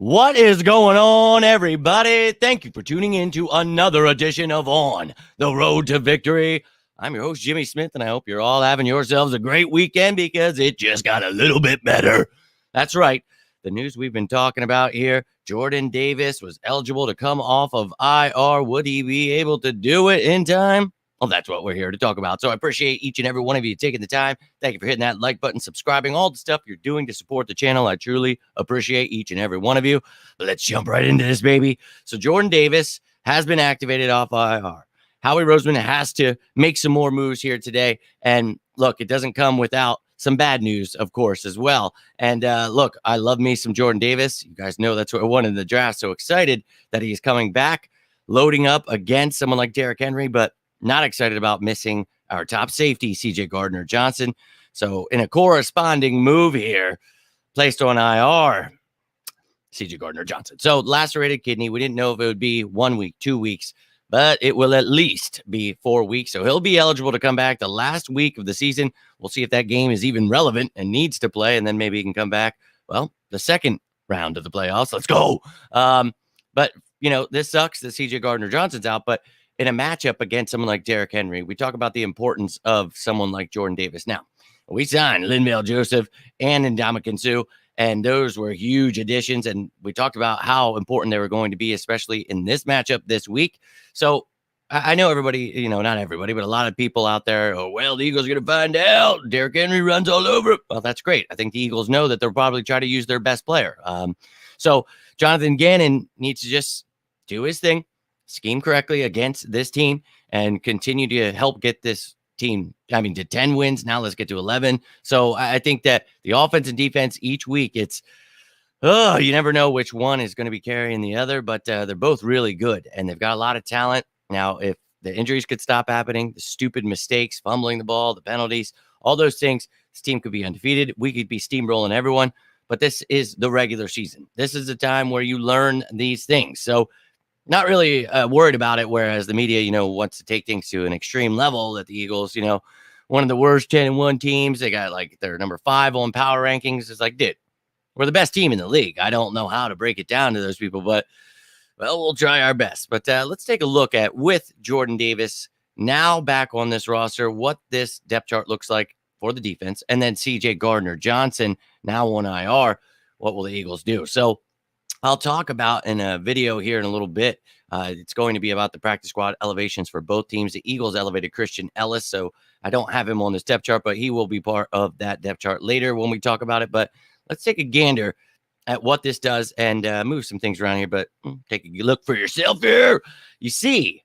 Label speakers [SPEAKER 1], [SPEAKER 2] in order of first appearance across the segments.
[SPEAKER 1] What is going on, everybody? Thank you for tuning in to another edition of On the Road to Victory. I'm your host, Jimmy Smith, and I hope you're all having yourselves a great weekend because it just got a little bit better. That's right. The news we've been talking about here, Jordan Davis was eligible to come off of IR. Would he be able to do it in time? Well, that's what we're here to talk about. So I appreciate each and every one of you taking the time. Thank you for hitting that like button, subscribing, all the stuff you're doing to support the channel. I truly appreciate each and every one of you. But let's jump right into this, baby. So Jordan Davis has been activated off IR. Howie Roseman has to make some more moves here today. And look, it doesn't come without some bad news, of course, as well. And look, I love me some Jordan Davis. You guys know that's what I won in the draft. So excited that he's coming back, loading up against someone like Derrick Henry, but not excited about missing our top safety, CJ Gardner-Johnson. So in a corresponding move here, placed on IR, CJ Gardner-Johnson. So lacerated kidney. We didn't know if it would be 1 week, 2 weeks, but it will at least be 4 weeks. So he'll be eligible to come back the last week of the season. We'll see if that game is even relevant and needs to play, and then maybe he can come back, well, the second round of the playoffs. Let's go. But, you know, this sucks that CJ Gardner-Johnson's out, but in a matchup against someone like Derrick Henry, we talk about the importance of someone like Jordan Davis. Now, we signed Linval Joseph and Ndamukong Suh, and those were huge additions. And we talked about how important they were going to be, especially in this matchup this week. So I know everybody, you know, not everybody, but a lot of people out there, oh, well, the Eagles are going to find out. Derrick Henry runs all over it. Well, that's great. I think the Eagles know that they'll probably try to use their best player. So Jonathan Gannon needs to just do his thing, scheme correctly against this team, and continue to help get this team, to 10 wins. Now let's get to 11. So I think that the offense and defense each week, it's, you never know which one is going to be carrying the other, but they're both really good, and they've got a lot of talent. Now, if the injuries could stop happening, the stupid mistakes, fumbling the ball, the penalties, all those things, this team could be undefeated. We could be steamrolling everyone, but this is the regular season. This is the time where you learn these things. So not really worried about it, whereas the media, you know, wants to take things to an extreme level that the Eagles, you know, one of the worst 10-1 teams. They got like they're number 5 on power rankings. It's like, dude, we're the best team in the league. I don't know how to break it down to those people, but, well, we'll try our best. But let's take a look at, with Jordan Davis now back on this roster, what this depth chart looks like for the defense. And then CJ Gardner-Johnson now on IR. What will the Eagles do? So I'll talk about in a video here in a little bit. It's going to be about the practice squad elevations for both teams. The Eagles elevated Christian Ellis, so I don't have him on this depth chart, but he will be part of that depth chart later when we talk about it. But let's take a gander at what this does and move some things around here. But take a look for yourself here. You see,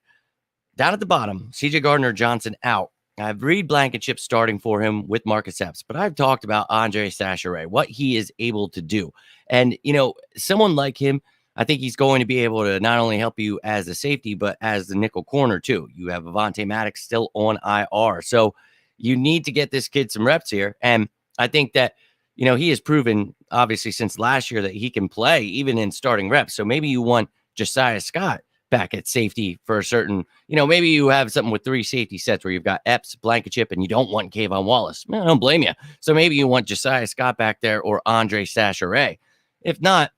[SPEAKER 1] down at the bottom, CJ Gardner-Johnson out. I've Reed Blankenship starting for him with Marcus Epps, but I've talked about Andre Sacheret, what he is able to do. And, you know, someone like him, I think he's going to be able to not only help you as a safety, but as the nickel corner too. You have Avonte Maddox still on IR. So you need to get this kid some reps here. And I think that, you know, he has proven, obviously, since last year that he can play even in starting reps. So maybe you want Josiah Scott back at safety for a certain, you know, maybe you have something with 3 safety sets where you've got Epps, Blankenship, and you don't want Kayvon Wallace. Man, I don't blame you. So maybe you want Josiah Scott back there or Andre Sacheret. If not,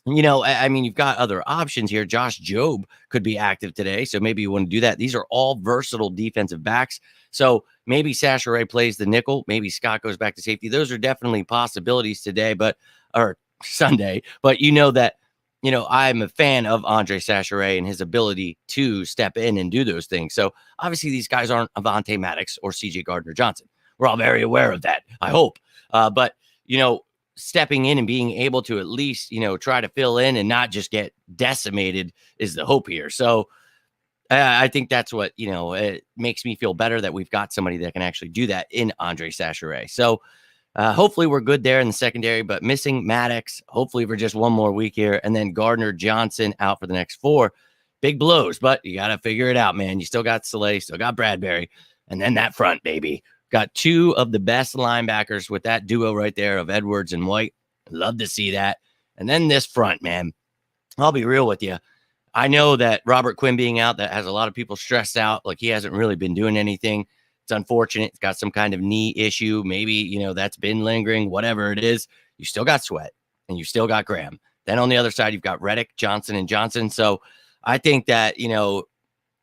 [SPEAKER 1] you know, I mean, you've got other options here. Josh Jobe could be active today, so maybe you want to do that. These are all versatile defensive backs. So maybe Sacheret plays the nickel. Maybe Scott goes back to safety. Those are definitely possibilities today, or Sunday. But you know that, you know, I'm a fan of Andre Sacheret and his ability to step in and do those things. So obviously these guys aren't Avonte Maddox or CJ Gardner-Johnson. We're all very aware of that, I hope. But, you know, stepping in and being able to at least, you know, try to fill in and not just get decimated is the hope here. So I think that's what, you know, it makes me feel better that we've got somebody that can actually do that in Andre Sacheret. So hopefully we're good there in the secondary, but missing Maddox, hopefully for just one more week here. And then Gardner-Johnson out for the next 4. Big blows, but you got to figure it out, man. You still got Saleh, still got Bradbury. And then that front, baby. Got 2 of the best linebackers with that duo right there of Edwards and White. Love to see that. And then this front, man. I'll be real with you. I know that Robert Quinn being out, that has a lot of people stressed out. Like, he hasn't really been doing anything. It's unfortunate. It's got some kind of knee issue. Maybe, you know, that's been lingering, whatever it is. You still got Sweat and you still got Graham. Then on the other side, you've got Reddick, Johnson, and Johnson. So I think that,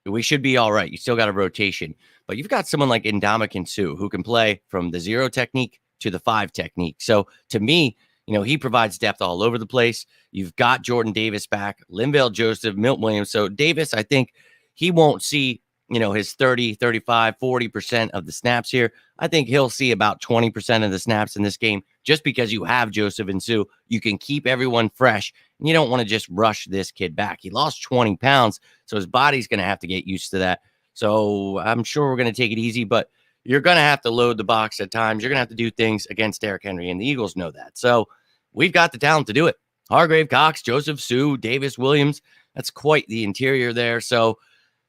[SPEAKER 1] we should be all right. You still got a rotation, but you've got someone like Ndamukong Suh who can play from the 0 technique to the 5 technique. So to me, he provides depth all over the place. You've got Jordan Davis back, Linval Joseph, Milton Williams. So Davis, I think he won't see, his 30, 35, 40% of the snaps here. I think he'll see about 20% of the snaps in this game just because you have Joseph and Suh. You can keep everyone fresh, and you don't want to just rush this kid back. He lost 20 pounds, so his body's going to have to get used to that. So I'm sure we're going to take it easy, but you're going to have to load the box at times. You're going to have to do things against Derrick Henry, and the Eagles know that. So we've got the talent to do it. Hargrave, Cox, Joseph, Suh, Davis, Williams. That's quite the interior there. So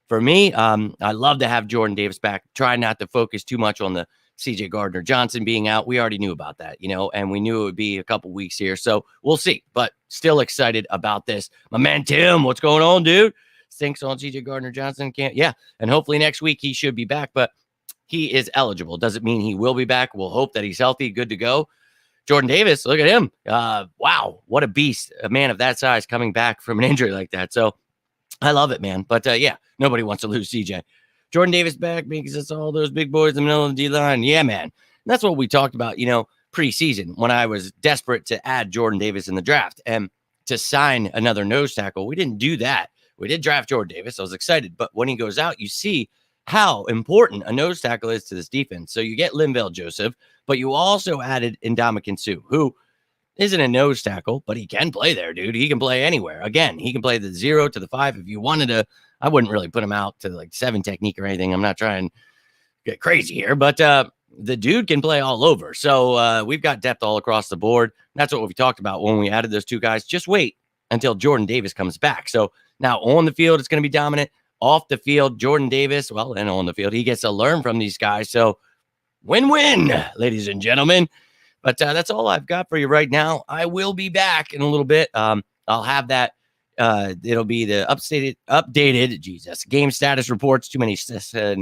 [SPEAKER 1] for me, I love to have Jordan Davis back. Try not to focus too much on the CJ Gardner-Johnson being out. We already knew about that, and we knew it would be a couple weeks here. So we'll see, but still excited about this. My man, Tim, what's going on, dude? Thinks on CJ Gardner-Johnson. Yeah. And hopefully next week he should be back, but he is eligible. Doesn't mean he will be back. We'll hope that he's healthy, good to go. Jordan Davis, look at him. Wow, what a beast. A man of that size coming back from an injury like that. So I love it, man. But yeah, nobody wants to lose CJ. Jordan Davis back makes us all those big boys in the middle of the D-line. Yeah, man. And that's what we talked about, preseason when I was desperate to add Jordan Davis in the draft and to sign another nose tackle. We didn't do that. We did draft Jordan Davis. I was excited. But when he goes out, you see how important a nose tackle is to this defense. So you get Linval Joseph, but you also added Ndamukong Suh, who isn't a nose tackle, but he can play there, dude. He can play anywhere. Again, he can play the 0 to the 5. If you wanted to, I wouldn't really put him out to like 7 technique or anything. I'm not trying to get crazy here, but the dude can play all over. So we've got depth all across the board. That's what we talked about when we added those two guys. Just wait until Jordan Davis comes back. So now on the field, it's going to be dominant. Off the field, Jordan Davis, well, and on the field, he gets to learn from these guys. So win-win, ladies and gentlemen. But that's all I've got for you right now. I will be back in a little bit. I'll have that. It'll be the updated game status reports. Too many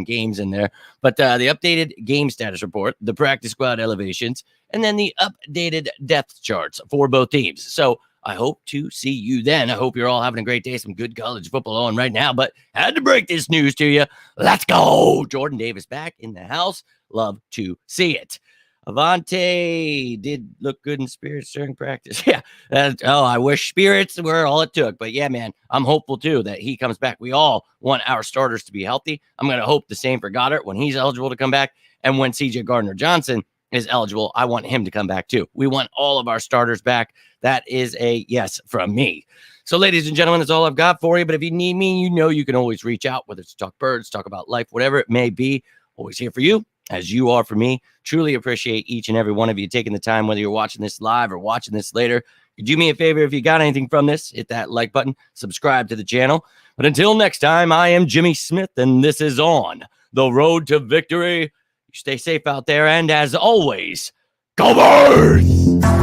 [SPEAKER 1] games in there. But the updated game status report, the practice squad elevations, and then the updated depth charts for both teams. So I hope to see you then. I hope you're all having a great day. Some good college football on right now, but had to break this news to you. Let's go. Jordan Davis back in the house. Love to see it. Avante did look good in spirits during practice. Yeah. I wish spirits were all it took. But yeah, man, I'm hopeful too that he comes back. We all want our starters to be healthy. I'm going to hope the same for Goddard when he's eligible to come back. And when CJ Gardner-Johnson is eligible, I want him to come back too. We want all of our starters back. That is a yes from me. So, ladies and gentlemen, that's all I've got for you. But if you need me, you can always reach out, whether it's to talk birds, talk about life, whatever it may be. Always here for you, as you are for me. Truly appreciate each and every one of you taking the time, whether you're watching this live or watching this later. Do me a favor, if you got anything from this, hit that like button, subscribe to the channel. But until next time, I am Jimmy Smith, and this is On the Road to Victory. You stay safe out there, and as always, go Birds!